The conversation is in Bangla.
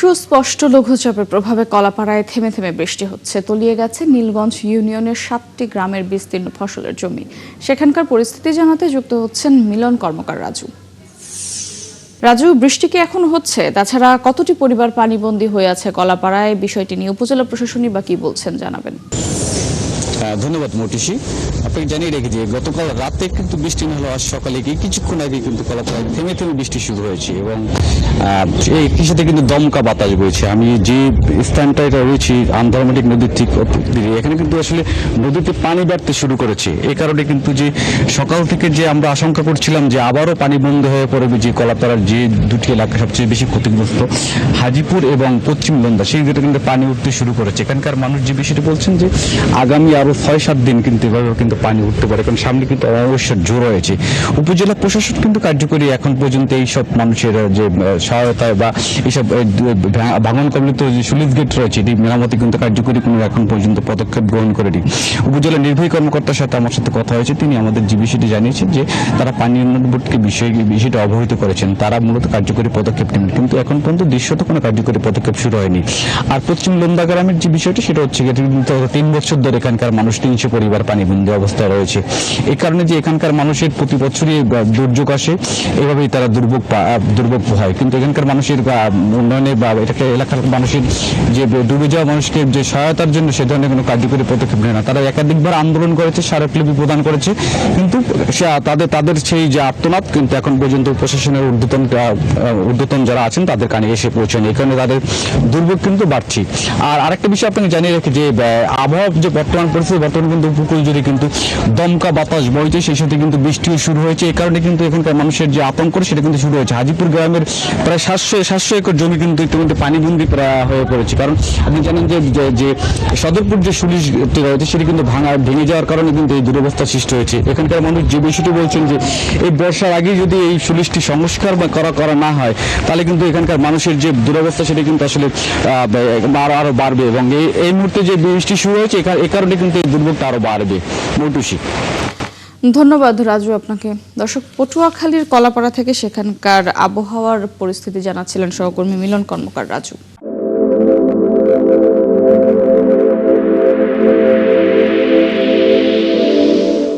সুস্পষ্ট লঘুচাপের প্রভাবে কলাপাড়ায় থেমে থেমে বৃষ্টি হচ্ছে। তলিয়ে গেছে নীলগঞ্জ ইউনিয়নের 7টি গ্রামের বিস্তীর্ণ ফসলের জমি। সেখানকার পরিস্থিতি জানাতে যুক্ত হচ্ছেন মিলন কর্মকার রাজু। বৃষ্টি কি এখন হচ্ছে? তাছাড়া কতটি পরিবার পানিবন্দী হয়ে আছে কলাপাড়ায়? বিষয়টি নিয়ে উপজেলা প্রশাসনই বা কি বলছেন জানাবেন। ধন্যবাদ মটিশি। আপনাকে জানিয়ে রেখে দিয়ে গতকাল রাতে কিন্তু বৃষ্টি না হলো, আজ সকালে কিছুক্ষণ আগে কিন্তু কলাপাড়ায় থেমে থেমে বৃষ্টি শুরু হয়েছে এবং এই সাথে কিন্তু দমকা বাতাস বইছে। আমি যে স্থানটায় রয়েছি আন্দারমাটিক নদীর ঠিক এখানে কিন্তু আসলে নদীতে পানি বাড়তে শুরু করেছে। এই কারণে কিন্তু যে সকাল থেকে যে আমরা আশঙ্কা করছিলাম যে আবারও পানি বন্ধ হয়ে পড়বে, যে কলাপাড়ার যে দুটি এলাকা সবচেয়ে বেশি ক্ষতিগ্রস্ত হাজিপুর এবং পশ্চিম লন্দা, সেই দুটো কিন্তু পানি উঠতে শুরু করেছে। এখানকার মানুষ যে বিষয়টি বলছেন যে আগামী আরো 6-7 দিন কিন্তু এভাবে কিন্তু পানি উঠতে পারে, কারণ সামনে কিন্তু অমাবস্যার জোর রয়েছে। উপজেলা প্রশাসন কিন্তু কার্যকরী এখন পর্যন্ত এইসব মানুষের যে সহায়তায় বা এইসব ভাঙন কবলিত যে সুলিশ গেট রয়েছে এটি মেরামতি কিন্তু কার্যকরী কোনো এখন পর্যন্ত পদক্ষেপ গ্রহণ করেনি। উপজেলা নির্বাহী কর্মকর্তার সাথে আমার সাথে কথা হয়েছে, তিনি আমাদের যে বিষয়টি জানিয়েছেন যে তারা পানি উন্নয়ন বোর্ডকে বিষয়টি অবহিত করেছেন, তারা মূলত কার্যকরী পদক্ষেপ নেবেন, কিন্তু এখন পর্যন্ত দৃশ্যত কোনো কার্যকরী পদক্ষেপ শুরু হয়নি। আর পশ্চিম লন্দা গ্রামের যে বিষয়টি সেটা হচ্ছে 3 বছর ধরে এখানকার মানুষ 300 পরিবার পানিবন্দী অবস্থায় রয়েছে। এই কারণে যে এখানকার মানুষের প্রতি বছরই দুর্যোগ আসে, এভাবেই তারা দুর্ভোগ হয়। কিন্তু এখানকার মানুষের উন্নয়নে বা এটাকে এলাকার মানুষের যে ডুবে যাওয়া মানুষকে যে সহায়তার জন্য সে ধরনের কোনো কার্যকরী পদক্ষেপ নেয় না। তারা একাধিকবার আন্দোলন করেছে, স্মারকলিপি প্রদান করেছে, কিন্তু তাদের সেই যে আর্তনাদ কিন্তু এখন পর্যন্ত প্রশাসনের ঊর্ধ্বতন যারা আছেন তাদের কানে এসে পৌঁছায়নি। এই কারণে তাদের দুর্ভোগ কিন্তু বাড়ছে। আর আরেকটা বিষয় আপনাকে জানিয়ে রাখি যে আবহাওয়া যে বর্তমান কিন্তু উপকূল জুড়ে কিন্তু দমকা বাতাস বইছে, সেই সাথে কিন্তু বৃষ্টিও শুরু হয়েছে। এই কারণে কিন্তু এখানকার মানুষের যে আতঙ্ক সেটা কিন্তু শুরু হয়েছে। হাজিপুর গ্রামের প্রায় 700 একর জমি কিন্তু ইতিমধ্যে পানিবন্দী প্রায় হয়ে পড়েছে, কারণ আপনি জানেন যে সদরপুর যে সুলিশ রয়েছে সেটি কিন্তু ভেঙে যাওয়ার কারণে কিন্তু এই দুরবস্থা সৃষ্টি হয়েছে। এখানকার মানুষ যে বিষয়টি বলছেন যে এই বর্ষার আগে যদি এই সুলিশটি সংস্কার বা করা না হয় তাহলে কিন্তু এখানকার মানুষের যে দুরবস্থা সেটা কিন্তু আসলে আরো বাড়বে এবং এই মুহূর্তে যে বৃষ্টি শুরু হয়েছে এ কারণে কিন্তু এই দুর্ভোগটা আরো বাড়বে। মৌটুসি। ধন্যবাদ রাজু আপনাকে। দর্শক, পটুয়াখালীর কলাপাড়া থেকে সেখানকার আবহাওয়ার পরিস্থিতি জানাচ্ছিলেন সহকর্মী মিলন কর্মকার রাজু।